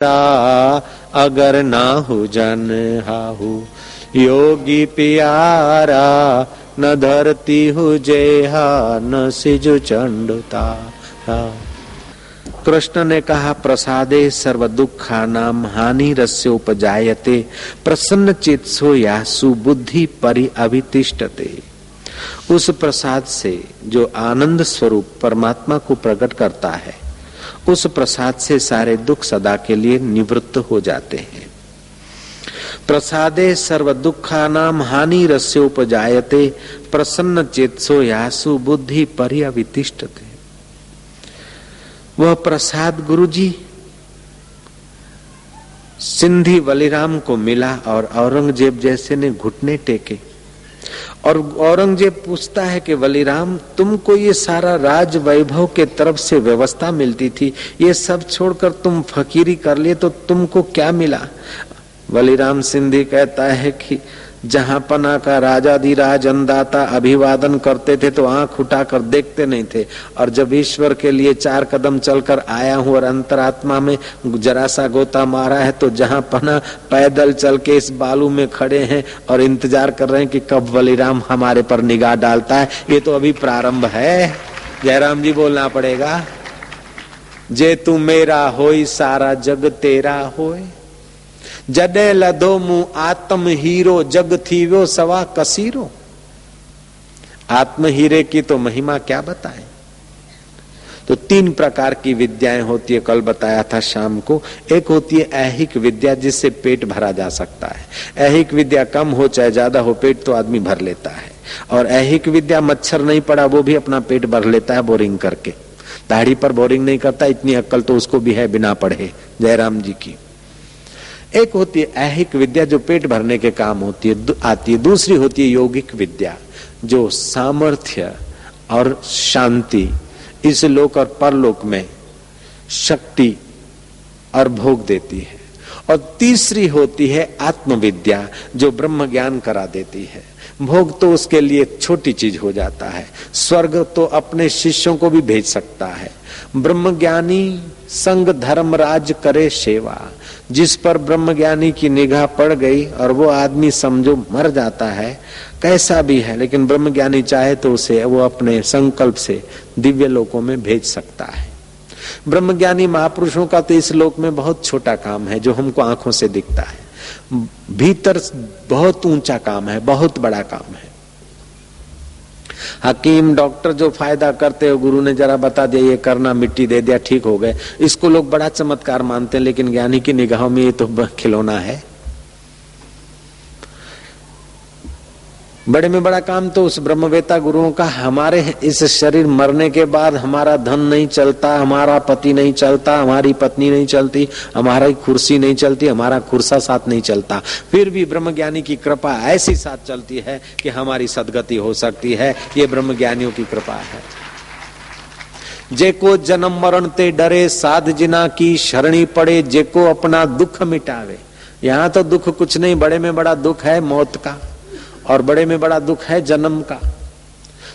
अगर ना हो जन हाहू योगी प्यारा न धरती हो जेहा न सिजु चंडता। कृष्ण ने कहा प्रसादे सर्व दुखा नाम हानि रस्योपजायते प्रसन्न चित्सो यासु बुद्धि परि अभितिष्ठते। उस प्रसाद से जो आनंद स्वरूप परमात्मा को प्रकट करता है, उस प्रसाद से सारे दुख सदा के लिए निवृत्त हो जाते हैं। प्रसादे सर्व दुखा नाम हानि रस्योपजायते प्रसन्न चेतसो यासु बुद्धि पर्यवितिष्ठते। वह प्रसाद गुरुजी सिंधी बलिराम को मिला और औरंगजेब जैसे ने घुटने टेके और औरंगजेब पूछता है कि बलिराम तुमको ये सारा राज वैभव के तरफ से व्यवस्था मिलती थी, ये सब छोड़कर तुम फकीरी कर लिए तो तुमको क्या मिला? बलिराम सिंधी कहता है कि जहां पना का राजाधिराज अन्नदाता अभिवादन करते थे तो आंख उठाकर देखते नहीं थे, और जब ईश्वर के लिए 4 कदम चलकर आया हूं और अंतरात्मा में जरा सा गोता मारा है तो जहां पना पैदल चल के इस बालू में खड़े हैं और इंतजार कर रहे हैं कि कब बलिराम हमारे पर निगाह डालता है। ये तो अभी प्रारंभ है। जयराम जी बोलना पड़ेगा। जे तू मेरा होई सारा जग तेरा होए, जडे लधो मुंह आत्म हीरो जग थी वो सवा कसीरो। आत्म हीरे की तो महिमा क्या बताएं। तो 3 प्रकार की विद्याएं होती है, कल बताया था शाम को। एक होती है ऐहिक विद्या जिससे पेट भरा जा सकता है। ऐहिक विद्या कम हो चाहे ज्यादा हो, पेट तो आदमी भर लेता है। और ऐहिक विद्या मच्छर नहीं पड़ा वो भी अपना पेट भर लेता है बोरिंग करके। दाढ़ी पर बोरिंग नहीं करता, इतनी अक्ल तो उसको भी है बिना पढ़े, जयराम जी की। एक होती है ऐहिक विद्या जो पेट भरने के काम आती है। दूसरी होती है योगिक विद्या जो सामर्थ्य और शांति इस लोक और परलोक में शक्ति और भोग देती है। और तीसरी होती है आत्मविद्या जो ब्रह्म ज्ञान करा देती है। भोग तो उसके लिए छोटी चीज हो जाता है, स्वर्ग तो अपने शिष्यों को भी भेज सकता है। ब्रह्म ज्ञानी संग धर्म राज करे सेवा, जिस पर ब्रह्म ज्ञानी की निगाह पड़ गई और वो आदमी समझो मर जाता है, कैसा भी है, लेकिन ब्रह्म ज्ञानी चाहे तो उसे वो अपने संकल्प से दिव्य लोकों में भेज सकता है। ब्रह्म ज्ञानी महापुरुषों का तो इस लोक में बहुत छोटा काम है जो हमको आंखों से दिखता है, भीतर बहुत ऊंचा काम है, बहुत बड़ा काम है। हकीम डॉक्टर जो फायदा करते हो, गुरु ने जरा बता दिया ये करना, मिट्टी दे दिया, ठीक हो गए, इसको लोग बड़ा चमत्कार मानते हैं, लेकिन ज्ञानी की निगाहों में ये तो खिलौना है। बड़े में बड़ा काम तो उस ब्रह्मवेता गुरुओं का। हमारे इस शरीर मरने के बाद हमारा धन नहीं चलता, हमारा पति नहीं चलता, हमारी पत्नी नहीं चलती, हमारी कुर्सी नहीं चलती, हमारा कुर्सा साथ नहीं चलता, फिर भी ब्रह्मज्ञानी की कृपा ऐसी साथ चलती है कि हमारी सदगति हो सकती है। ये ब्रह्मज्ञानियों की कृपा है। जेको जन्म मरण ते डरे साध जिना की शरणी पड़े, जेको अपना दुख मिटावे। यहाँ तो दुख कुछ नहीं, बड़े में बड़ा दुख है मौत का, और बड़े में बड़ा दुख है जन्म का।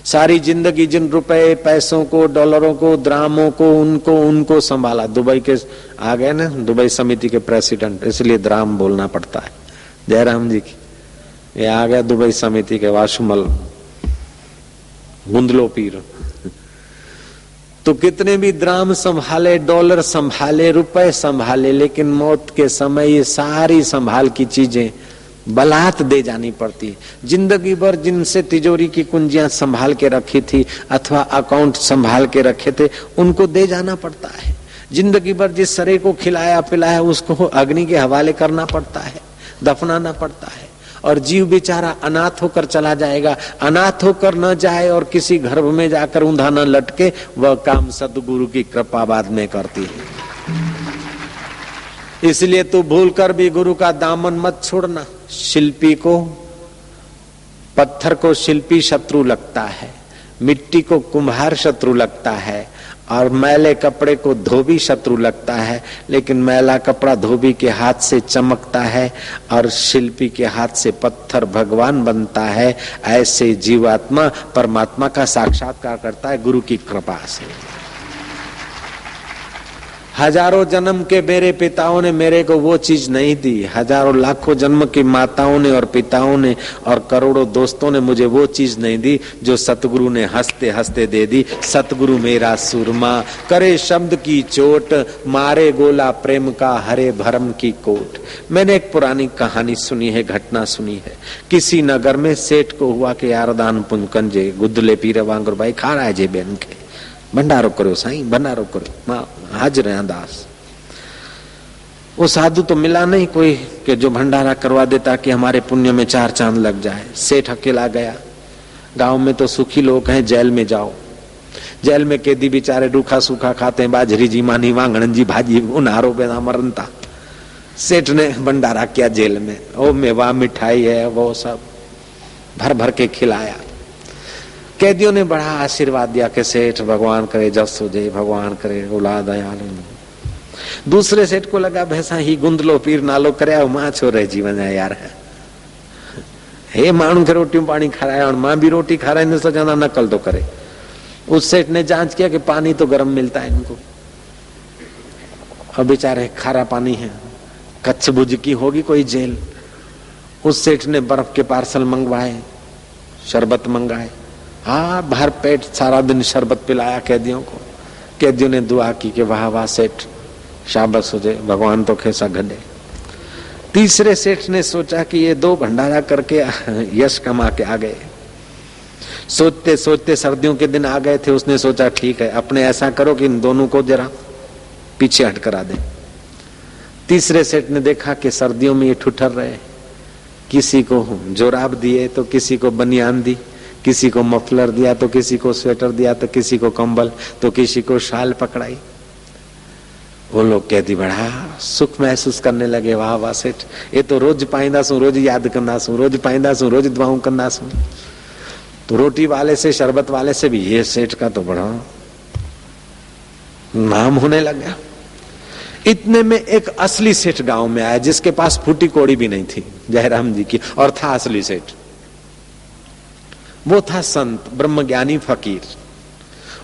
सारी जिंदगी जिन रुपए पैसों को, डॉलरों को, द्रामों को, उनको संभाला। दुबई के आ गए ना, दुबई समिति के प्रेसिडेंट, इसलिए द्राम बोलना पड़ता है। जयराम जी की ये आ गया दुबई समिति के वाशुमल गुंदलो पीर। तो कितने भी द्राम संभाले, डॉलर संभाले, रुपए संभाले, लेकिन मौत के समय ये सारी संभाल की चीजें बलात् दे जानी पड़ती है। जिंदगी भर जिनसे तिजोरी की कुंजियां संभाल के रखी थी अथवा अकाउंट संभाल के रखे थे, उनको दे जाना पड़ता है। जिंदगी भर जिस शरीर को खिलाया पिलाया उसको अग्नि के हवाले करना पड़ता है, दफनाना पड़ता है। और जीव बेचारा अनाथ होकर चला जाएगा। अनाथ होकर न जाए और किसी गर्भ में जाकर ऊंधा न लटके, वह काम सद्गुरु की कृपा बाद में करती है। इसलिए तू भूलकर भी गुरु का दामन मत छोड़ना। शिल्पी को, पत्थर को शिल्पी शत्रु लगता है, मिट्टी को कुम्हार शत्रु लगता है, और मैले कपड़े को धोबी शत्रु लगता है, लेकिन मैला कपड़ा धोबी के हाथ से चमकता है और शिल्पी के हाथ से पत्थर भगवान बनता है। ऐसे जीवात्मा परमात्मा का साक्षात्कार करता है गुरु की कृपा से। हजारों जन्म के मेरे पिताओं ने मेरे को वो चीज नहीं दी, हजारों लाखों जन्म की माताओं ने और पिताओं ने और करोड़ों दोस्तों ने मुझे वो चीज नहीं दी जो सतगुरु ने हंसते हंसते दे दी। सतगुरु मेरा सुरमा, करे शब्द की चोट, मारे गोला प्रेम का, हरे भरम की कोट। मैंने एक पुरानी कहानी सुनी है, घटना सुनी है। किसी नगर में सेठ को हुआ कि यार दान पुण्य कंजे गुदले पीर वांगुर भाई खा रहा है जे बेन के भंडारो करो साईं, भंडारो करो, मां हाजिर है दास। वो साधु तो मिला नहीं कोई कि जो भंडारा करवा देता कि हमारे पुण्य में 4 चांद लग जाए। सेठ अकेला गया। गांव में तो सुखी लोग हैं, जेल में जाओ। जेल में कैदी बेचारे रूखा सूखा खाते हैं, बाजरी जी मानी वांगण जी भाजी उन्हारो बेना मरनता। सेठ ने भंडारा किया जेल में, ओ मेवा मिठाई है वो सब भर भर के खिलाया। कैदियों ने बड़ा आशीर्वाद दिया कि सेठ भगवान करे जस हो जाए, भगवान करे औलाद दयालु। दूसरे सेठ को लगा भैसा ही गुंदलो पीर नालो करे मां छोरे जीवन है यार, हे मानू के रोटी पानी खा रहा है और मां भी रोटी खा रहा है, तो ज्यादा नकल तो करे। उस सेठ ने जांच किया कि पानी तो गर्म मिलता है इनको, और बेचारे खारा पानी है, कच्छ भुज की होगी कोई जेल। उस सेठ ने बर्फ के पार्सल मंगवाए, शरबत मंगाए, हाँ भर पेट सारा दिन शरबत पिलाया कैदियों को। कैदियों ने दुआ की कि वाह वाह सेठ, शाबाश हो जाए, भगवान तो कैसा गधे। तीसरे सेठ ने सोचा कि ये 2 भंडारा करके यश कमा के आ गए। सोचते सोचते सर्दियों के दिन आ गए थे। उसने सोचा ठीक है, अपने ऐसा करो कि इन दोनों को जरा पीछे हट करा दे। तीसरे सेठ ने देखा कि सर्दियों में ये ठुठर रहे, किसी को जोराब दिए तो किसी को बनियान दी, किसी को मफलर दिया तो किसी को स्वेटर दिया तो किसी को कंबल तो किसी को शाल पकड़ाई। वो लोग कैदी बड़ा सुख महसूस करने लगे, वाह वाह सेठ, ये तो रोज पाइंदा सू, रोज याद करना सू, रोज पाइंदा सू, रोज दुआओं करना सू। तो रोटी वाले से शरबत वाले से भी ये सेठ का तो बड़ा नाम होने लगा। इतने में एक असली सेठ गांव में आया जिसके पास फूटी कोड़ी भी नहीं थी, जयराम जी की, और था असली सेठ। वो था संत ब्रह्मज्ञानी फकीर।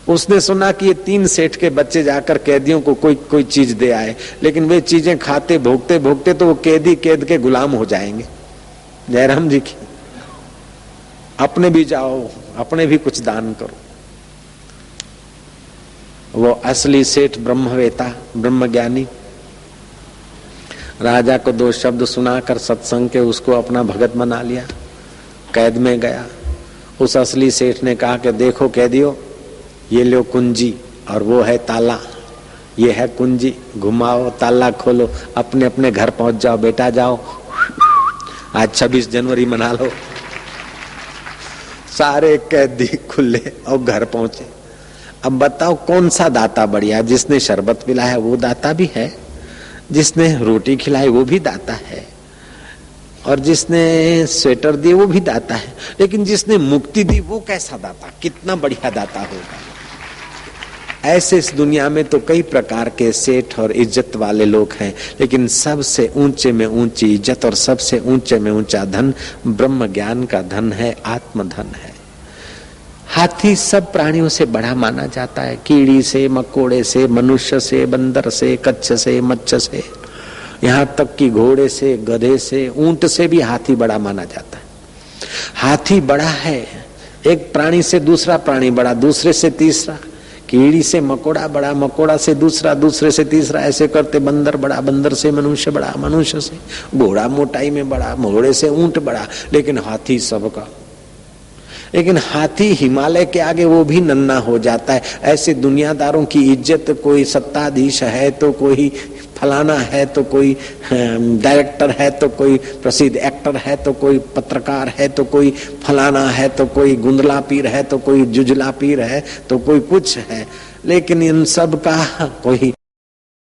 उसने सुना कि ये 3 सेठ के बच्चे जाकर कैदियों को कोई चीज दे आए, लेकिन वे चीजें खाते भोगते भोगते तो वो कैदी कैद के गुलाम हो जाएंगे। जयराम जी की, अपने भी जाओ, अपने भी कुछ दान करो। वो असली सेठ ब्रह्मवेता ब्रह्मज्ञानी राजा को 2 शब्द सुनाकर सत्संग के उसको अपना भगत बना लिया। कैद में गया। उस असली सेठ ने कहा कि देखो कैदियों, ये लो कुंजी और वो है ताला, ये है कुंजी, घुमाओ ताला खोलो, अपने अपने घर पहुंच जाओ, बेटा जाओ, आज 26 जनवरी मना लो। सारे कैदी खुले और घर पहुंचे। अब बताओ कौन सा दाता बढ़िया? जिसने शरबत पिलाया वो दाता भी है, जिसने रोटी खिलाई वो भी दाता है, और जिसने स्वेटर दिए वो भी दाता है, लेकिन जिसने मुक्ति दी वो कैसा दाता, कितना बढ़िया दाता होगा। ऐसे इस दुनिया में तो कई प्रकार के सेठ और इज्जत वाले लोग हैं, लेकिन सबसे ऊंचे में ऊंची इज्जत और सबसे ऊंचे में ऊंचा धन ब्रह्म ज्ञान का धन है, आत्मधन है। हाथी सब प्राणियों से बड़ा माना जाता है, कीड़ी से, मकोड़े से, मनुष्य से, बंदर से, कच्छ से, मच्छ से, यहाँ तक कि घोड़े से, गधे से, ऊंट से भी हाथी बड़ा माना जाता है। हाथी बड़ा है, एक प्राणी से दूसरा प्राणी बड़ा, दूसरे से तीसरा, कीड़ी से मकोड़ा बड़ा, मकोड़ा से दूसरा, दूसरे से तीसरा, ऐसे करते बंदर बड़ा, बंदर से मनुष्य बड़ा, मनुष्य से घोड़ा मोटाई में बड़ा, घोड़े से ऊंट बड़ा, लेकिन हाथी सबका। लेकिन हाथी हिमालय के आगे वो भी नन्हा हो जाता है। ऐसे दुनियादारों की इज्जत, कोई सत्ताधीश है तो कोई फलाना है, तो कोई डायरेक्टर है, तो कोई प्रसिद्ध एक्टर है, तो कोई पत्रकार है, तो कोई फलाना है, तो कोई गुंदला पीर है, तो कोई जुजला पीर है, तो कोई कुछ है, लेकिन इन सब का कोई